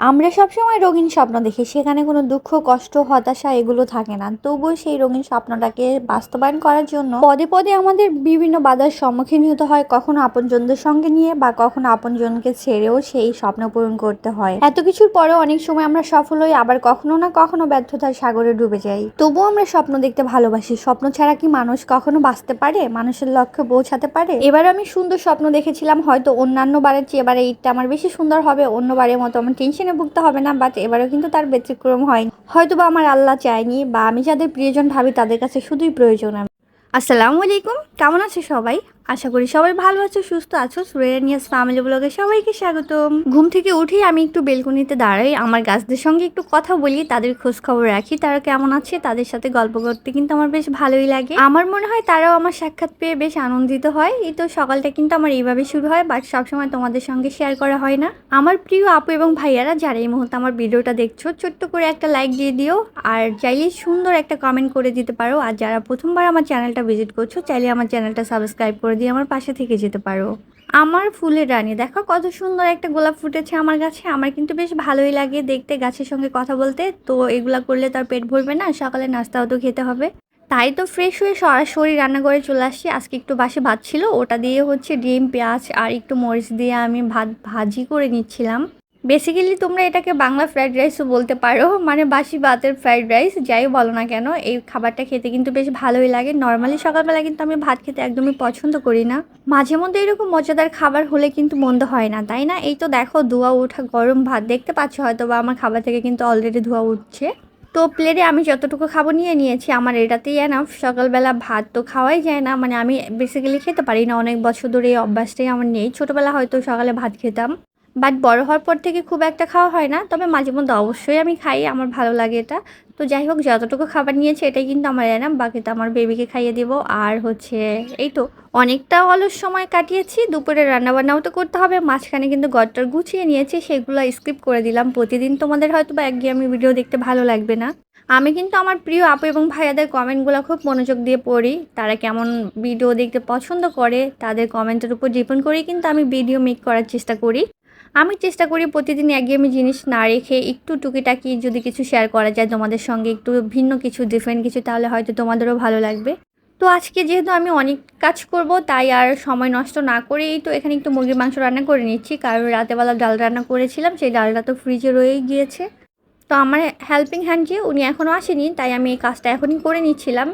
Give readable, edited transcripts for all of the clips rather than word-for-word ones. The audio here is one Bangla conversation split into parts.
আমরা সবসময় রঙিন স্বপ্ন দেখি, সেখানে কোনো দুঃখ, কষ্ট, হতাশা এগুলো থাকে না। তবুও সেই রঙিন স্বপ্নটাকে বাস্তবায়ন করার জন্য পদে পদে আমাদের বিভিন্ন বাধার সম্মুখীন হতে হয়, কখনো আপনজনদের সঙ্গে নিয়ে বা কখনো আপনজনকে ছেড়েও সেই স্বপ্ন পূরণ করতে হয়। এত কিছুর পরেও অনেক সময় আমরা সফল হই, আবার কখনো না কখনো ব্যর্থতার সাগরে ডুবে যাই। তবুও আমরা স্বপ্ন দেখতে ভালোবাসি। স্বপ্ন ছাড়া কি মানুষ কখনো বাঁচতে পারে, মানুষের লক্ষ্যে পৌঁছাতে পারে? এবার আমি সুন্দর স্বপ্ন দেখেছিলাম, হয়তো অন্যান্য বারের চেয়ে এবারে ঈদটা আমার বেশি সুন্দর হবে। অন্য বারের মতো আমার টেনশনে ভুগতে হবে না, বাট এবারেও কিন্তু তার ব্যতিক্রম হয়নি। হয়তো বা আমার আল্লাহ চায়নি, বা আমি যাদের প্রিয়জন ভাবি তাদের কাছে শুধুই প্রয়োজন। আসসালামু আলাইকুম, কেমন আছো সবাই? আশা করি সবাই ভালো আছো, সুস্থ আছো। সুরাইয়া নিয়াজ ফ্যামিলি ব্লগে সবাইকে স্বাগতম। ঘুম থেকে উঠেই আমি একটু বেলকনিতে দাঁড়াই, আমার গাছদের সঙ্গে একটু কথা বলি, তাদের খোঁজ খবর রাখি, তারা কেমন আছে, তাদের সাথে গল্প করতে কিন্তু আমার বেশ ভালোই লাগে। আমার মনে হয় তারাও আমার সাক্ষাৎ পেয়ে বেশ আনন্দিত হয়। এই তো সকালটা কিন্তু আমার এইভাবে শুরু হয়, বাট সবসময় তোমাদের সঙ্গে শেয়ার করা হয় না। আমার প্রিয় আপু এবং ভাইয়ারা যারা এই মুহূর্তে আমার ভিডিওটা দেখছো, ছোট্ট করে একটা লাইক দিয়ে দিও, আর চাইলে সুন্দর একটা কমেন্ট করে দিতে পারো। আর যারা প্রথমবার আমার চ্যানেলটা ভিজিট করছো, চাইলে আমার চ্যানেলটা সাবস্ক্রাইব করে দিয়ে আমার পাশে থেকে যেতে পারো। আমার ফুলের রানী, দেখো কত সুন্দর একটা গোলাপ ফুটেছে আমার গাছে। আমার কিন্তু বেশ ভালোই লাগে দেখতে, গাছের সঙ্গে কথা বলতে। তো এগুলা করলে তার পেট ভরবে না, সকালে নাস্তাও তো খেতে হবে। তাই তো ফ্রেশ হয়ে সরাসরি রান্নাঘরে চলে আসছি। আজকে একটু বাসি ভাত ছিল, ওটা দিয়ে হচ্ছে ডিম, পেঁয়াজ আর একটু মরিচ দিয়ে আমি ভাত ভাজি করে নিচ্ছিলাম। বেসিক্যালি তোমরা এটাকে বাংলা ফ্রাইড রাইসও বলতে পারো, মানে বাসি ভাতের ফ্রাইড রাইস, যাই বলো না কেন। এই খাবারটা খেতে কিন্তু বেশ ভালোই লাগে। নর্মালি সকালবেলা কিন্তু আমি ভাত খেতে একদমই পছন্দ করি না। মাঝে মধ্যে এরকম মজাদার খাবার হলে কিন্তু মন্দ হয় না, তাই না? এই তো দেখো ধোয়া ওঠা গরম ভাত দেখতে পাচ্ছ হয়তো, বা আমার খাবার থেকে কিন্তু অলরেডি ধোয়া উঠছে। তো প্লেটে আমি যতটুকু খাবো নিয়ে নিয়েছি, আমার এটাতেই এনাফ। সকালবেলা ভাত তো খাওয়াই যায় না, মানে আমি বেসিক্যালি খেতে পারি না, অনেক বছর ধরে এই অভ্যাসটাই আমার নেই। ছোটোবেলা হয়তো সকালে ভাত খেতাম, বাট বড় হওয়ার পর থেকে খুব একটা খাওয়া হয় না। তবে মাঝে মধ্যে অবশ্যই আমি খাই, আমার ভালো লাগে এটা। তো যাই হোক, যতটুকু খাবার নিয়েছি এটাই কিন্তু আমার এনাফ, বাকিটা আমার বেবিকে খাইয়ে দেবো। আর হচ্ছে এই তো অনেকটা অলস সময় কাটিয়েছি। দুপুরে রান্নাবান্নাও তো করতে হবে, মাঝখানে কিন্তু ঘরটার গুছিয়ে নিয়েছি, সেগুলো স্কিপ করে দিলাম। প্রতিদিন তোমাদের হয়তো বা একঘেয়েমি ভিডিও দেখতে ভালো লাগবে না। আমি কিন্তু আমার প্রিয় আপু এবং ভাইয়াদের কমেন্টগুলো খুব মনোযোগ দিয়ে পড়ি, তারা কেমন ভিডিও দেখতে পছন্দ করে তাদের কমেন্টের উপর ডিপেন্ড করেই কিন্তু আমি ভিডিও মেক করার চেষ্টা করি। আমি চেষ্টা করি প্রতিদিন একঘেয়েমি জিনিস না রেখে একটু টুকিটাকি যদি কিছু শেয়ার করা যায় তোমাদের সঙ্গে, একটু ভিন্ন কিছু, ডিফারেন্ট কিছু, তাহলে হয়তো তোমাদেরও ভালো লাগবে। তো আজকে যেহেতু আমি অনেক কাজ করব, তাই আর সময় নষ্ট না করেই তো এখানে একটু মুরগির মাংস রান্না করে নিচ্ছি, কারণ রাতেবেলা ডাল রান্না করেছিলাম, সেই ডালটা তো ফ্রিজে রয়েই গিয়েছে। তো আমার হেল্পিং হ্যান্ড যে উনি এখনও আসেনি, তাই আমি এই কাজটা এখনই করে নিচ্ছিলাম।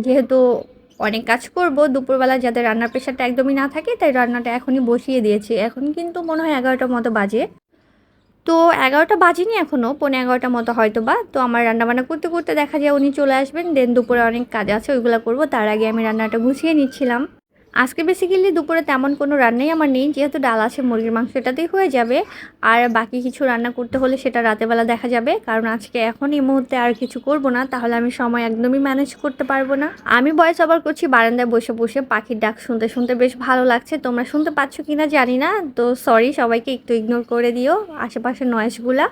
যেহেতু অনেক কাজ করব দুপুরবেলা, যাতে রান্নার প্রেশারটা একদমই না থাকে, তাই রান্নাটা এখনই বসিয়ে দিয়েছি। এখন কিন্তু মনে হয় 11টার মতো বাজে। তো 11টা বাজেনি এখনও, 11:15 মতো হয়তো বা। তো আমার রান্নাবান্না করতে করতে দেখা যায় উনি চলে আসবেন, দেন দুপুরে অনেক কাজ আছে, ওইগুলো করব। তার আগে আমি রান্নাটা গুছিয়ে নিচ্ছিলাম। আজকে বেসিক্যালি দুপুরে তেমন কোনো রান্নাই আমার নেই, যেহেতু ডাল আছে, মুরগির মাংস এটাতেই হয়ে যাবে। আর বাকি কিছু রান্না করতে হলে সেটা রাতেবেলা দেখা যাবে, কারণ আজকে এখন এই মুহূর্তে আর কিছু করব না, তাহলে আমি সময় একদমই ম্যানেজ করতে পারবো না। আমি ভয়েস ওভার করছি বারান্দায় বসে বসে, পাখির ডাক শুনতে শুনতে বেশ ভালো লাগছে। তোমরা শুনতে পাচ্ছ কিনা জানি না, তো সরি, সবাইকে একটু ইগনোর করে দিও আশেপাশের নয়েজগুলা।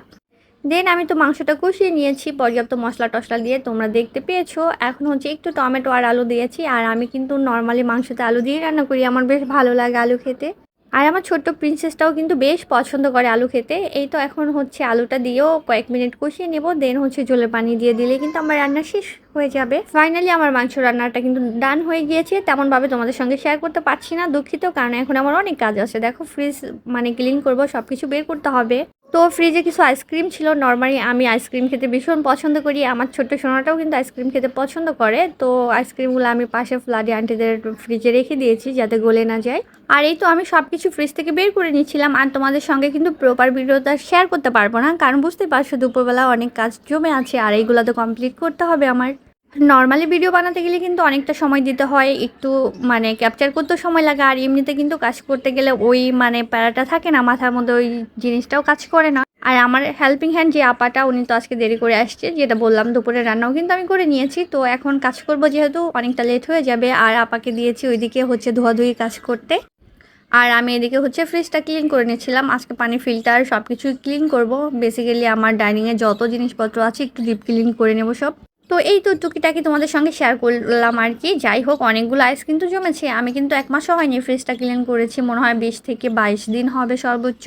দেন আমি তো মাংসটা কষিয়ে নিয়েছি পর্যাপ্ত মশলা টশলা দিয়ে, তোমরা দেখতে পেয়েছো। এখন হচ্ছে একটু টমেটো আর আলু দিয়েছি, আর আমি কিন্তু নর্মালি মাংসতে আলু দিয়ে রান্না করি, আমার বেশ ভালো লাগে আলু খেতে। আর আমার ছোট্ট প্রিন্সেসটাও কিন্তু বেশ পছন্দ করে আলু খেতে। এই তো এখন হচ্ছে আলুটা দিয়েও কয়েক মিনিট কষিয়ে নেব, দেন হচ্ছে ঝোলের পানি দিয়ে দিলে কিন্তু আমার রান্না শেষ হয়ে যাবে। ফাইনালি আমার মাংস রান্নাটা কিন্তু ডান হয়ে গিয়েছে। তেমনভাবে তোমাদের সঙ্গে শেয়ার করতে পারছি না, দুঃখিত, কারণ এখন আমার অনেক কাজ আছে। দেখো ফ্রিজ মানে ক্লিন করবো, সব কিছু বের করতে হবে। তো ফ্রিজে কিছু আইসক্রিম ছিল, নর্মালি আমি আইসক্রিম খেতে ভীষণ পছন্দ করি, আমার ছোট্ট সোনাটাও কিন্তু আইসক্রিম খেতে পছন্দ করে। তো আইসক্রিমগুলো আমি পাশে ফ্লাডি আন্টিদের ফ্রিজে রেখে দিয়েছি যাতে গলে না যায়। আর এই তো আমি সব কিছু ফ্রিজ থেকে বের করে নিচ্ছিলাম, আর তোমাদের সঙ্গে কিন্তু প্রপার ভিডিওটা শেয়ার করতে পারবো না, কারণ বুঝতে পারছো দুপুরবেলা অনেক কাজ জমে আছে, আর এইগুলো তো কমপ্লিট করতে হবে আমার। নর্মালি ভিডিও বানাতে গেলে কিন্তু অনেকটা সময় দিতে হয়, একটু মানে ক্যাপচার করতেও সময় লাগে, আর এমনিতে কিন্তু কাজ করতে গেলে ওই মানে প্যারাটা থাকে না মাথার মধ্যে, ওই জিনিসটাও কাজ করে না। আর আমার হেল্পিং হ্যান্ড যে আপাটা, উনি তো আজকে দেরি করে আসছে, যেটা বললাম দুপুরে রান্নাও কিন্তু আমি করে নিয়েছি। তো এখন কাজ করব যেহেতু অনেকটা লেট হয়ে যাবে, আর আপাকে দিয়েছি ওইদিকে হচ্ছে ধোয়াধুয়ি কাজ করতে। আর আমি এদিকে হচ্ছে ফ্রিজটা ক্লিন করে নিচ্ছিলাম, আজকে পানি ফিল্টার সব কিছুই ক্লিন করব। বেসিক্যালি আমার ডাইনিংয়ে যত জিনিসপত্র আছে একটু ডিপ ক্লিন করে নেব সব। তো এই তো টুকিটাকি তোমাদের সঙ্গে শেয়ার করলাম আর কি। যাই হোক, অনেকগুলো আইস কিন্তু জমেছে, আমি কিন্তু 1 মাসও হয়নি ফ্রিজটা ক্লিন করেছি, মনে হয় 20 থেকে 22 দিন হবে সর্বোচ্চ।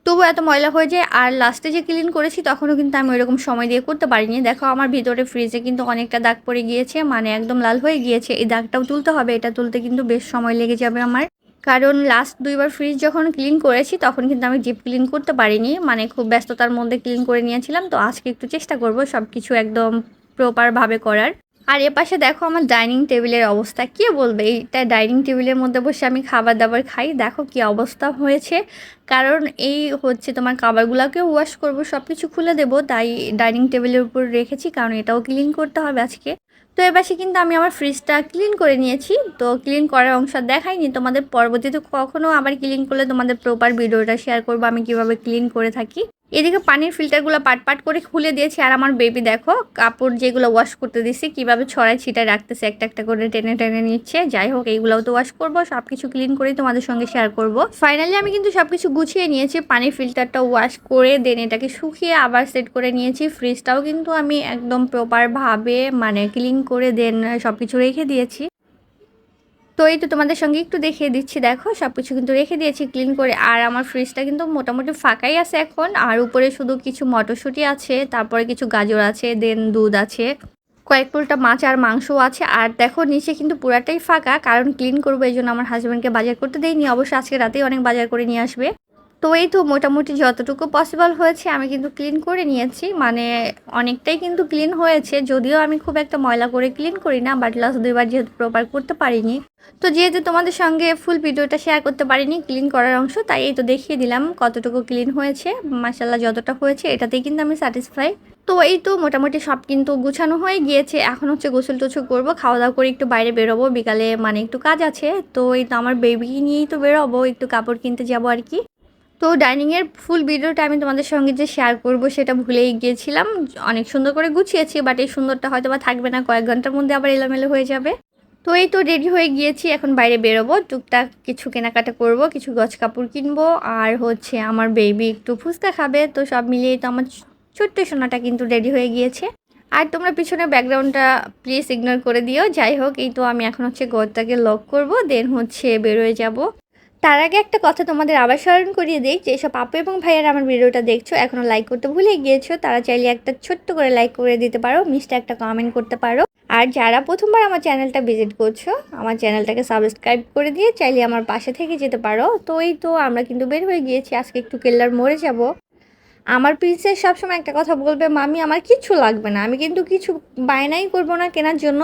তো তবু এত ময়লা হয়ে যায়। আর লাস্টে যে ক্লিন করেছি তখনও কিন্তু আমি ওইরকম সময় দিয়ে করতে পারিনি। দেখো আমার ভিতরে ফ্রিজে কিন্তু অনেকটা দাগ পড়ে গিয়েছে, মানে একদম লাল হয়ে গিয়েছে। এই দাগটাও তুলতে হবে, এটা তুলতে কিন্তু বেশ সময় লেগে যাবে আমার। কারণ লাস্ট 2 বার ফ্রিজ যখন ক্লিন করেছি তখন কিন্তু আমি ডিপ ক্লিন করতে পারিনি, মানে খুব ব্যস্ততার মধ্যে ক্লিন করে নিয়েছিলাম। তো আজকে একটু চেষ্টা করব সব কিছু একদম প্রপারভাবে করার। আর এপাশে দেখো আমার ডাইনিং টেবিলের অবস্থা, কে বলবে এইটা ডাইনিং টেবিলের মধ্যে বসে আমি খাবার দাবার খাই। দেখো কি অবস্থা হয়েছে, কারণ এই হচ্ছে তোমার খাবারগুলোকেও ওয়াশ করব, সব কিছু খুলে দেবো, তাই ডাইনিং টেবিলের উপর রেখেছি, কারণ এটাও ক্লিন করতে হবে আজকে। তো এপাশে কিন্তু আমি আমার ফ্রিজটা ক্লিন করে নিয়েছি। তো ক্লিন করার অংশ দেখাইনি তোমাদের, পরবর্তীতে কখনো আবার ক্লিন করলে তোমাদের প্রপার ভিডিওটা শেয়ার করবো আমি কিভাবে ক্লিন করে থাকি। এদিকে পানির ফিল্টারগুলো পাট পাট করে খুলে দিয়েছি। আর আমার বেবি দেখো কাপড় যেগুলো ওয়াশ করতে দিছি কিভাবে ছড়ায় ছিটায় রাখতেছে, একটা একটা করে টেনে টেনে নিচ্ছে। যাই হোক এইগুলোও তো ওয়াশ করবো, সব কিছু ক্লিন করেই তোমাদের সঙ্গে শেয়ার করব। ফাইনালি আমি কিন্তু সব কিছু গুছিয়ে নিয়েছি, পানির ফিল্টারটা ওয়াশ করে দেন এটাকে শুকিয়ে আবার সেট করে নিয়েছি। ফ্রিজটাও কিন্তু আমি একদম প্রপারভাবে মানে ক্লিন করে দেন সব কিছু রেখে দিয়েছি। তো এই তো তোমাদের সঙ্গে একটু দেখিয়ে দিচ্ছি, দেখো সব কিছু কিন্তু রেখে দিয়েছি ক্লিন করে। আর আমার ফ্রিজটা কিন্তু মোটামুটি ফাঁকাই আছে এখন। আর উপরে শুধু কিছু মটরশুঁটি আছে, তারপরে কিছু গাজর আছে, দেন দুধ আছে, কয়েক পোলটা মাছ আর মাংসও আছে। আর দেখো নিচে কিন্তু পুরাটাই ফাঁকা, কারণ ক্লিন করবো এই জন্য আমার হাজব্যান্ডকে বাজার করতে দেয়নি। অবশ্য আজকে রাতেই অনেক বাজার করে নিয়ে আসবে। তো এই তো মোটামুটি যতটুকু পসিবল হয়েছে আমি কিন্তু ক্লিন করে নিয়েছি, মানে অনেকটাই কিন্তু ক্লিন হয়েছে। যদিও আমি খুব একটা ময়লা করে ক্লিন করি না, বাট লাস্ট 2 বার যেহেতু প্রপার করতে পারিনি, তো যেহেতু তোমাদের সঙ্গে ফুল ভিডিওটা শেয়ার করতে পারিনি ক্লিন করার অংশ, তাই এই তো দেখিয়ে দিলাম কতটুকু ক্লিন হয়েছে। মাশাল্লাহ যতটা হয়েছে এটাতেই কিন্তু আমি স্যাটিসফাই। তো এই তো মোটামুটি সব কিন্তু গুছানো হয়ে গিয়েছে। এখন হচ্ছে গোসল টোসল করবো, খাওয়া দাওয়া করে একটু বাইরে বেরোবো, বিকালে মানে একটু কাজ আছে। তো এই তো আমার বেবি নিয়েই তো বেরোবো, একটু কাপড় কিনতে যাবো আর কি। তো ডাইনিংয়ের ফুল ভিডিওটা আমি তোমাদের সঙ্গে যে শেয়ার করব সেটা ভুলেই গিয়েছিলাম। অনেক সুন্দর করে গুছিয়েছি, বাট এই সুন্দরটা হয়তো বা থাকবে না, কয়েক ঘন্টার মধ্যে আবার এলোমেলো হয়ে যাবে। তো এই তো রেডি হয়ে গিয়েছি, এখন বাইরে বেরোবো, টুকটাক কিছু কেনাকাটা করব, কিছু গজ কাপড় কিনবো। আর হচ্ছে আমার বেবি একটু ফুচকা খাবে। তো সব মিলিয়েই তো আমার ছোট্ট সোনাটা কিন্তু রেডি হয়ে গিয়েছে। আর তোমরা পিছনে ব্যাকগ্রাউন্ডটা প্লিজ ইগনোর করে দিও। যাই হোক এই তো আমি এখন হচ্ছে ঘরটাকে লক করব, দেন হচ্ছে বেরোয় যাব। তার আগে একটা কথা তোমাদের আবার স্মরণ করিয়ে দিই, যেসব আপু এবং ভাইয়ারা আমার ভিডিওটা দেখছো এখনও লাইক করতে ভুলে গিয়েছো, তারা চাইলে একটা ছোট্ট করে লাইক করে দিতে পারো, মিষ্টি একটা কমেন্ট করতে পারো। আর যারা প্রথমবার আমার চ্যানেলটা ভিজিট করছো, আমার চ্যানেলটাকে সাবস্ক্রাইব করে দিয়ে চাইলে আমার পাশে থেকে যেতে পারো। তো এই তো আমরা কিন্তু বের হয়ে গিয়েছি, আজকে একটু কেল্লার মোড়ে যাব। আমার প্রিন্সেস সবসময় একটা কথা বলবে, মামি আমার কিচ্ছু লাগবে না, আমি কিন্তু কিছু বায়নাই করব না কেনার জন্য।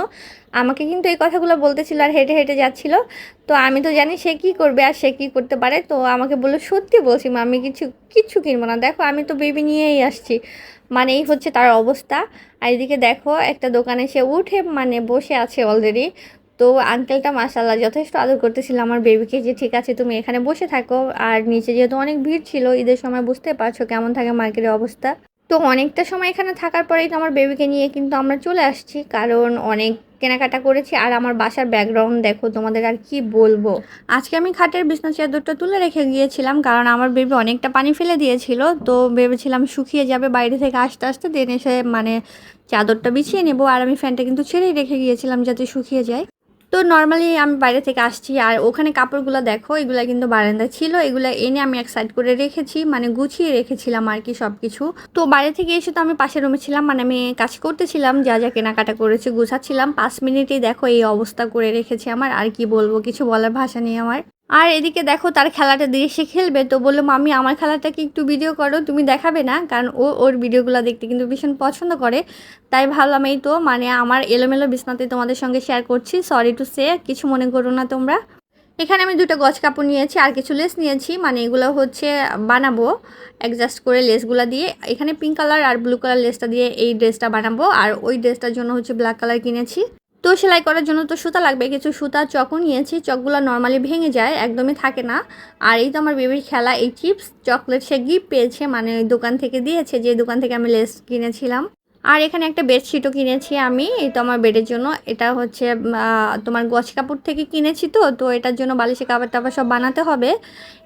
আমাকে কিন্তু এই কথাগুলো বলতেছিল আর হেঁটে হেঁটে যাচ্ছিল। তো আমি তো জানি সে কী করবে আর সে কী করতে পারে। তো আমাকে বললো সত্যি বলছি মামি কিচ্ছু কিনবো না, দেখো আমি তো বেবি নিয়েই আসছি। মানে এই হচ্ছে তার অবস্থা। আর এদিকে দেখো একটা দোকানে সে উঠে মানে বসে আছে অলরেডি। তো আঙ্কেলটা মাশাল্লাহ যথেষ্ট আদর করতেছিল আমার বেবিকে, যে ঠিক আছে তুমি এখানে বসে থাকো। আর নিচে যেহেতু অনেক ভিড় ছিল ঈদের সময়, বুঝতে পারছো কেমন থাকে মার্কেটের অবস্থা। তো অনেকটা সময় এখানে থাকার পরেই তো আমার বেবিকে নিয়ে কিন্তু আমরা চলে আসছি, কারণ অনেক কেনাকাটা করেছি। আর আমার বাসার ব্যাকগ্রাউন্ড দেখো, তোমাদের আর কি বলবো। আজকে আমি খাটের বিছনা চাদরটা তুলে রেখে গিয়েছিলাম, কারণ আমার বেবি অনেকটা পানি ফেলে দিয়েছিল। তো ভেবেছিলাম শুকিয়ে যাবে বাইরে থেকে আসতে আসতে, দেন এসে মানে চাদরটা বিছিয়ে নেবো। আর আমি ফ্যানটা কিন্তু ছেড়েই রেখে গিয়েছিলাম যাতে শুকিয়ে যায়। তো নর্মালি আমি বাইরে থেকে আসছি, আর ওখানে কাপড়গুলো দেখো, এগুলো কিন্তু বারান্দায় ছিল, এগুলো এনে আমি এক সাইড করে রেখেছি, মানে গুছিয়ে রেখেছিলাম আর কি সব কিছু। তো বাইরে থেকে এসে তো আমি পাশের রুমে ছিলাম, মানে আমি কাজ করতেছিলাম, যা যা কেনাকাটা করেছি গুছাচ্ছিলাম। 5 মিনিটেই দেখো এই অবস্থা করে রেখেছি আমার, আর কি বলবো, কিছু বলার ভাষা নেই আমার। আর এদিকে দেখো তার খেলাটা দিয়ে সে খেলবে, তো বললো মাম্মি আমার খেলাটাকে একটু ভিডিও করো, তুমি দেখাবে না, কারণ ওর ভিডিওগুলো দেখতে কিন্তু ভীষণ পছন্দ করে। তাই ভাবলাম এই তো মানে আমার এলোমেলো বিছনাতে তোমাদের সঙ্গে শেয়ার করছি, সরি টু সে, কিছু মনে করো না তোমরা। এখানে আমি 2টা গজ কাপড় নিয়েছি আর কিছু লেস নিয়েছি, মানে এগুলো হচ্ছে বানাবো অ্যাডজাস্ট করে লেসগুলো দিয়ে। এখানে পিঙ্ক কালার আর ব্লু কালার লেসটা দিয়ে এই ড্রেসটা বানাবো, আর ওই ড্রেসটার জন্য হচ্ছে ব্ল্যাক কালার কিনেছি। তো সেলাই করার জন্য তো সুতা লাগবে, কিছু সুতা চকও নিয়েছি, চকগুলো নর্মালি ভেঙে যায়, একদমই থাকে না। আর এই তো আমার বেবির খেলা, এই চিপস চকলেট সে গিফট পেয়েছে, মানে ওই দোকান থেকে দিয়েছে যে দোকান থেকে আমি লেস কিনেছিলাম। আর এখানে একটা বেডশিটও কিনেছি আমি, এই তো আমার বেডের জন্য। এটা হচ্ছে তোমার গজ কাপড় থেকে কিনেছি, তো এটার জন্য বালিশে কাপড় টাপড় সব বানাতে হবে।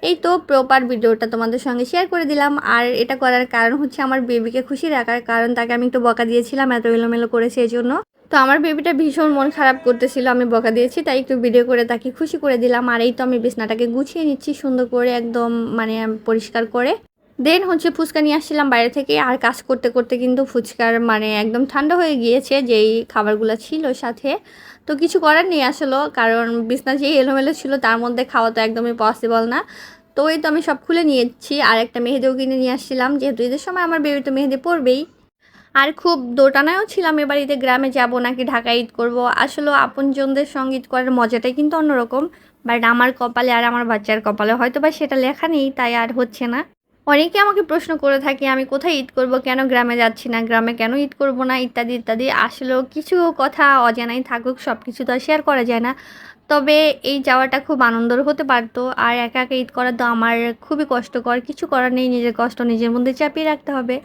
এই তো প্রপার ভিডিওটা তোমাদের সঙ্গে শেয়ার করে দিলাম। আর এটা করার কারণ হচ্ছে আমার বেবিকে খুশি রাখার, কারণ তাকে আমি একটু বকা দিয়েছিলাম এত এলোমেলো করেছে এই জন্য। তো আমার বেবিটা ভীষণ মন খারাপ করতেছিল, আমি বকা দিয়েছি, তাই একটু ভিডিও করে তাকে খুশি করে দিলাম। আর এই তো আমি বিছনাটাকে গুছিয়ে নিচ্ছি সুন্দর করে, একদম মানে পরিষ্কার করে। দেন হচ্ছে ফুচকা নিয়ে আসছিলাম বাইরে থেকে, আর কাজ করতে করতে কিন্তু ফুচকার মানে একদম ঠান্ডা হয়ে গিয়েছে যেই খাবারগুলো ছিল সাথে। তো কিছু করার নেই আসলে, কারণ বিছনা যেই এলোমেলো ছিল তার মধ্যে খাওয়া তো একদমই পসিবল না। তো এই তো আমি সব খুলে নিয়েছি, আর একটা মেহেদিও কিনে নিয়ে আসছিলাম, যেহেতু ঈদের সময় আমার বেবি তো মেহেদি পরবেই। আর খুব দোটানায়ও ছিলাম এবার ঈদে গ্রামে যাব নাকি ঢাকায় ঈদ করব। আসলে আপনজনদের সঙ্গে ঈদ করার মজাটাই কিন্তু অন্যরকম। বাট আমার কপালে আর আমার বাচ্চার কপালে হয়তো বা সেটা লেখা নেই, তাই আর হচ্ছে না। অনেকে আমাকে প্রশ্ন করে থাকে আমি কোথায় ঈদ করব, কেন গ্রামে যাচ্ছি না, গ্রামে কেন ঈদ করব না, ইত্যাদি ইত্যাদি। আসলেও কিছু কথা অজানাই থাকুক, সব কিছু তো আর শেয়ার করা যায় না। তবে এই যাওয়াটা খুব আনন্দের হতে পারতো, আর একা একা ঈদ করা তো আমার খুবই কষ্টকর। কিছু করার নেই, নিজের কষ্ট নিজের মধ্যে চাপিয়ে রাখতে হবে।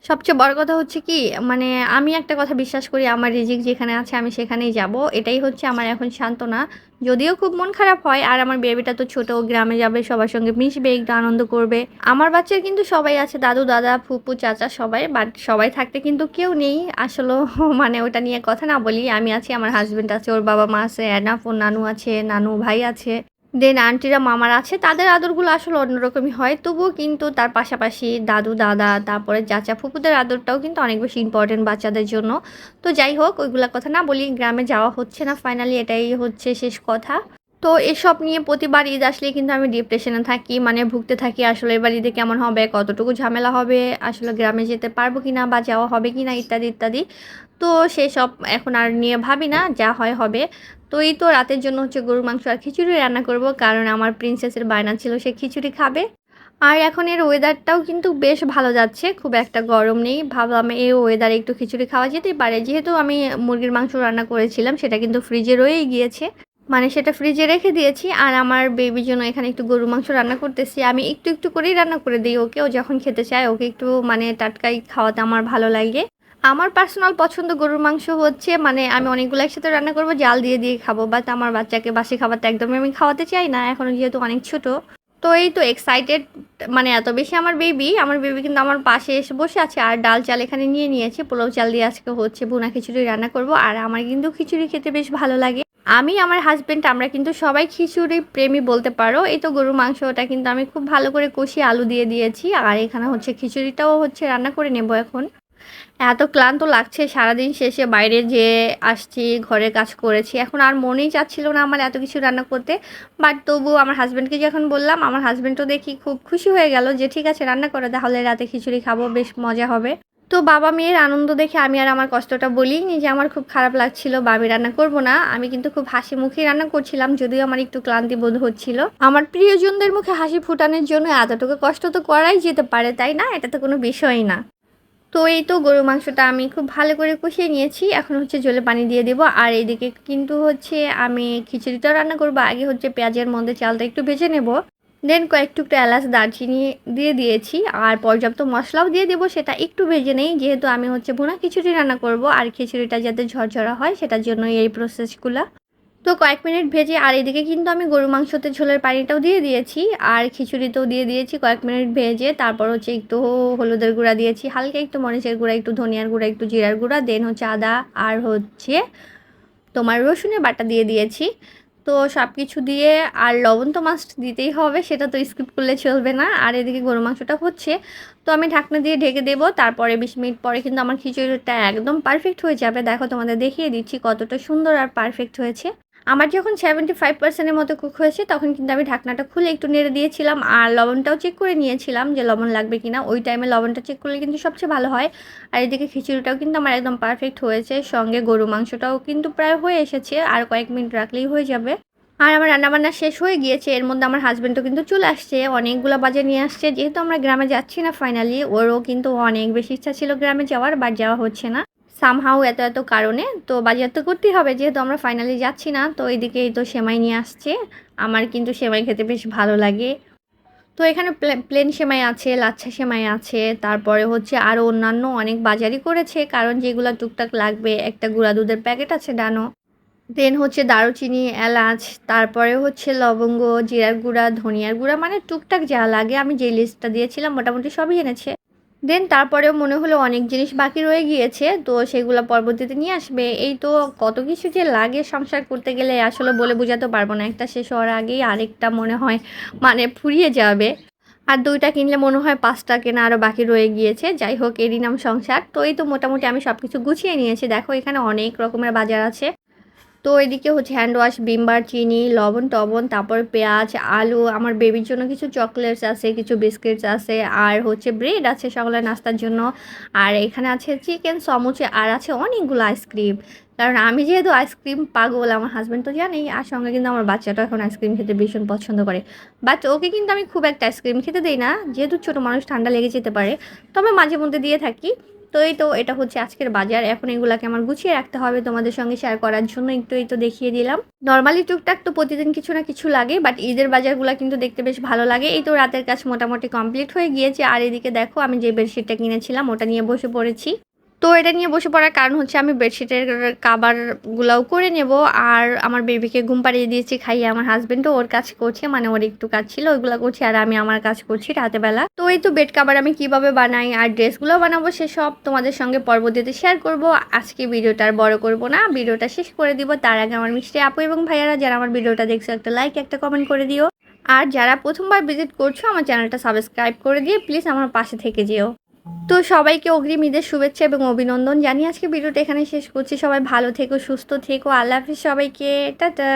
সবচেয়ে বড় কথা হচ্ছে কি, মানে আমি একটা কথা বিশ্বাস করি, আমার রিজিক যেখানে আছে আমি সেখানেই যাব। এটাই হচ্ছে আমার এখন সান্ত্বনা। যদিও খুব মন খারাপ হয়, আর আমার বেবিটা তো ছোট, গ্রামে যাবে, সবার সঙ্গে মিশবে, একটু আনন্দ করবে। আমার বাচ্চার কিন্তু সবাই আছে, দাদু দাদা ফুপু চাচা সবাই, বাট সবাই থাকতে কিন্তু কেউ নেই আসলে। মানে ওটা নিয়ে কথা না বলি, আমি আছি, আমার হাজবেন্ড আছে, ওর বাবা মা আছে, অ্যানাফ ওর নানু আছে, নানু ভাই আছে, দেন আন্টিরা মামারা আছে, তাদের আদরগুলো আসলে অন্যরকমই হয়। তবুও কিন্তু তার পাশাপাশি দাদু দাদা তারপরে চাচা ফুপুদের আদরটাও কিন্তু অনেক বেশি ইম্পর্টেন্ট বাচ্চাদের জন্য। তো যাই হোক, ওইগুলা কথা না বলি, গ্রামে যাওয়া হচ্ছে না ফাইনালি, এটাই হচ্ছে শেষ কথা। তো এসব নিয়ে প্রতিবার ঈদ আসলে কিন্তু আমি ডিপ্রেশনে থাকি, মানে ভুগতে থাকি আসলে এবার ঈদে কেমন হবে, কতটুকু ঝামেলা হবে, আসলে গ্রামে যেতে পারবো কিনা বা যাওয়া হবে কিনা ইত্যাদি ইত্যাদি। তো সেসব এখন আর নিয়ে ভাবি না, যা হয় হবে। তো এই তো রাতের জন্য হচ্ছে গরুর মাংস আর খিচুড়ি রান্না করব, কারণ আমার প্রিন্সেসের বায়না ছিল সে খিচুড়ি খাবে। আর এখন এর ওয়েদারটাও কিন্তু বেশ ভালো যাচ্ছে, খুব একটা গরম নেই, ভাবলাম এই ওয়েদারে একটু খিচুড়ি খাওয়া যেতেই পারে। যেহেতু আমি মুরগির মাংস রান্না করেছিলাম সেটা কিন্তু ফ্রিজে রয়েই গিয়েছে, মানে সেটা ফ্রিজে রেখে দিয়েছি। আর আমার বেবির জন্য এখানে একটু গরুর মাংস রান্না করতেছি, আমি একটু একটু করেই রান্না করে দিই ওকে, ও যখন খেতে চায় ওকে একটু মানে টাটকাই খাওয়াতে আমার ভালো লাগে। আমার পার্সোনাল পছন্দ গরুর মাংস হচ্ছে, মানে আমি অনেকগুলো একসাথে রান্না করবো, জাল দিয়ে দিয়ে খাবো, বাট আমার বাচ্চাকে বাসি খাবারটা একদমই আমি খাওয়াতে চাই না, এখনো যেহেতু অনেক ছোট। তো এই তো এক্সাইটেড, মানে এত বেশি আমার বেবি কিন্তু আমার পাশে এসে বসে আছে, আর ডাল চাল এখানে নিয়ে নিয়েছে, পোলাও চাল দিয়ে আজকে হচ্ছে ভুনা খিচুড়ি রান্না করব। আর আমার কিন্তু খিচুড়ি খেতে বেশ ভালো লাগে। আমি আমার হাজবেন্ড আমরা কিন্তু সবাই খিচুড়ি প্রেমী বলতে পারো। এই তো গরুর মাংসটা কিন্তু আমি খুব ভালো করে কষিয়ে আলু দিয়ে দিয়েছি, আর এখানে হচ্ছে খিচুড়িটাও হচ্ছে রান্না করে নেব এখন। এত ক্লান্ত লাগছে সারাদিন শেষে বাইরে যেয়ে আসছি, ঘরের কাজ করেছি, এখন আর মনেই চাচ্ছিল না আমার এত কিছু রান্না করতে। বাট তবু আমার হাজব্যান্ডকে যখন বললাম, আমার হাজব্যান্ডও দেখি খুব খুশি হয়ে গেল যে ঠিক আছে রান্না করে তাহলে রাতে খিচুড়ি খাবো, বেশ মজা হবে। তো বাবা মেয়ের আনন্দ দেখে আমি আর আমার কষ্টটা বলিনি যে আমার খুব খারাপ লাগছিল বা আমি রান্না করব না। আমি কিন্তু খুব হাসি মুখেই রান্না করছিলাম, যদিও আমার একটু ক্লান্তি বোধ হচ্ছিল। আমার প্রিয়জনদের মুখে হাসি ফোটানোর জন্য এতটুকু কষ্ট তো করাই যেতে পারে, তাই না? এটা তো কোনো বিষয়ই না। তো এই তো গরুর মাংসটা আমি খুব ভালো করে কষিয়ে নিয়েছি, এখন হচ্ছে জলে পানি দিয়ে দেবো। আর এইদিকে কিন্তু হচ্ছে আমি খিচুড়িটাও রান্না করবো, আগে হচ্ছে পেঁয়াজের মধ্যে চালটা একটু ভেজে নেব, দেন কয়েক টুকরো এলাচ দারচিনি দিয়ে দিয়েছি, আর পর্যাপ্ত মশলাও দিয়ে দেবো, সেটা একটু ভেজে নেই, যেহেতু আমি হচ্ছে ভুনা খিচুড়ি রান্না করব, আর খিচুড়িটা যাতে ঝরঝরা হয় সেটার জন্য এই প্রসেসগুলো। তো কয়েক মিনিট ভেজে, আর এদিকে কিন্তু আমি গরু মাংসতে ঝোলের পানিটাও দিয়ে দিয়েছি, আর খিচুড়িতেও দিয়ে দিয়েছি কয়েক মিনিট ভেজে। তারপর হচ্ছে একটু হলুদের গুঁড়া দিয়েছি, হালকা একটু মরিচের গুঁড়া, একটু ধনিয়ার গুঁড়া, একটু জিরার গুঁড়া, দেন হচ্ছে আদা আর হচ্ছে তোমার রসুনের বাটা দিয়ে দিয়েছি। তো সব কিছু দিয়ে, আর লবণ তো মাস্ট দিতেই হবে, সেটা তো স্কিপ করলে চলবে না। আর এদিকে গরু মাংসটা হচ্ছে, তো আমি ঢাকনা দিয়ে ঢেকে দেবো, তারপরে 20 মিনিট পরে কিন্তু আমার খিচুড়িটা একদম পারফেক্ট হয়ে যাবে। দেখো তোমাদের দেখিয়ে দিচ্ছি কতটা সুন্দর আর পারফেক্ট হয়েছে। আমার যখন 75%-এর মতো কুক হয়েছে তখন কিন্তু আমি ঢাকনাটা খুলে একটু নেড়ে দিয়েছিলাম, আর লবণটাও চেক করে নিয়েছিলাম যে লবণ লাগবে কিনা। ওই টাইমে লবণটা চেক করলে কিন্তু সবচেয়ে ভালো হয়। আর এদিকে খিচুড়িটাও কিন্তু আমার একদম পারফেক্ট হয়েছে, সঙ্গে গরু মাংসটাও কিন্তু প্রায় হয়ে এসেছে, আর কয়েক মিনিট রাখলেই হয়ে যাবে। আর আমার রান্নাবান্না শেষ হয়ে গিয়েছে, এর মধ্যে আমার হাজব্যান্ডও কিন্তু চলে আসছে, অনেকগুলো বাজার নিয়ে আসছে। যেহেতু আমরা গ্রামে যাচ্ছি না ফাইনালি, ওরও কিন্তু অনেক বেশি ইচ্ছা ছিল গ্রামে যাওয়ার, বাট যাওয়া হচ্ছে না সামহাউ এত এত কারণে। তো বাজার তো করতেই হবে, যেহেতু আমরা ফাইনালি যাচ্ছি না। তো এইদিকে এই তো সেমাই নিয়ে আসছে, আমার কিন্তু সেমাই খেতে বেশ ভালো লাগে। তো এখানে প্লেন সেমাই আছে, লাচ্ছা সেমাই আছে, তারপরে হচ্ছে আরও অন্যান্য অনেক বাজারই করেছে, কারণ যেগুলো টুকটাক লাগবে, একটা গুঁড়া দুধের প্যাকেট আছে ডানো, দেন হচ্ছে দারুচিনি, এলাচ, তারপরে হচ্ছে লবঙ্গ, জিরার গুঁড়া, ধনিয়ার গুঁড়া, মানে টুকটাক যা লাগে আমি যে লিস্টটা দিয়েছিলাম মোটামুটি সবই এনেছে। দেন তারপরেও মনে হলো অনেক জিনিস বাকি রয়ে গিয়েছে, তো সেগুলো পরবর্তীতে নিয়ে আসবে। এই তো কত কিছু যে লাগে সংসার করতে গেলে আসলে বলে বোঝাতে পারবো না, একটা শেষ হওয়ার আগেই আরেকটা মনে হয় মানে ফুরিয়ে যাবে। আর ২টা কিনলে মনে হয় ৫টা কেনা আরও বাকি রয়ে গিয়েছে। যাই হোক, এরই নাম সংসার। তো এই তো মোটামুটি আমি সব কিছু গুছিয়ে নিয়েছি। দেখো এখানে অনেক রকমের বাজার আছে। তো এদিকে হচ্ছে হ্যান্ড ওয়াশ, ভিম বার, চিনি, লবণ-টবণ, তারপর পেঁয়াজ, আলু, আমার বেবির জন্য কিছু চকলেটস আছে, কিছু বিস্কিটস আছে, আর হচ্ছে ব্রেড আছে সকালের নাস্তার জন্য। আর এখানে আছে চিকেন, সমুচে, আর আছে অনেকগুলো আইসক্রিম। কারণ আমি যেহেতু আইসক্রিম পাগল, আমার হাসব্যান্ড তো জানেই, আর সঙ্গে কিন্তু আমার বাচ্চাটাও এখন আইসক্রিম খেতে ভীষণ পছন্দ করে। বাট ওকে কিন্তু আমি খুব একটা আইসক্রিম খেতে দেই না, যেহেতু ছোটো মানুষ, ঠান্ডা লেগে যেতে পারে। তবে মাঝে মধ্যে দিয়ে থাকি। তো এই তো এটা হচ্ছে আজকের বাজার। এখন এগুলাকে আমার গুছিয়ে রাখতে হবে তোমাদের সঙ্গে শেয়ার করার জন্য, একটু এই তো দেখিয়ে দিলাম। নর্মালি টুকটাক তো প্রতিদিন কিছু না কিছু লাগে, বাট ঈদের বাজারগুলো কিন্তু দেখতে বেশ ভালো লাগে। এই তো রাতের কাজ মোটামুটি কমপ্লিট হয়ে গিয়েছে। আর এদিকে দেখো আমি যে বেডশিটটা কিনেছিলাম ওটা নিয়ে বসে পড়েছি। তো এটা নিয়ে বসে পড়ার কারণ হচ্ছে আমি বেডশিটের কাভারগুলোও করে নেব। আর আমার বেবিকে ঘুম পাড়িয়ে দিয়েছি, খাইয়ে আমার হাজবেন্ডও ওর কাজ করছে, মানে ওর একটু কাজ ছিল ওইগুলো করছি, আর আমি আমার কাজ করছি রাতে বেলা। তো এই তো বেড কাভার আমি কিভাবে বানাই আর ড্রেসগুলো বানাবো সেসব তোমাদের সঙ্গে পরবর্তীতে শেয়ার করব। আজকে ভিডিওটা আর বড় করব না, ভিডিওটা শেষ করে দিব। তার আগে আমার মিষ্টি আপু এবং ভাইয়ারা যারা আমার ভিডিওটা দেখছো একটা লাইক, একটা কমেন্ট করে দিও। আর যারা প্রথমবার ভিজিট করছো আমার চ্যানেলটা সাবস্ক্রাইব করে দিয়ে প্লিজ আমার পাশে থেকে যেও। তো সবাইকে অগ্রিম ঈদের শুভেচ্ছা এবং অভিনন্দন জানিয়ে আজকে ভিডিওটা এখানে শেষ করছি। সবাই ভালো থেকো, সুস্থ থেকো। আল্লাহ হাফিজ সবাইকে, টাটা।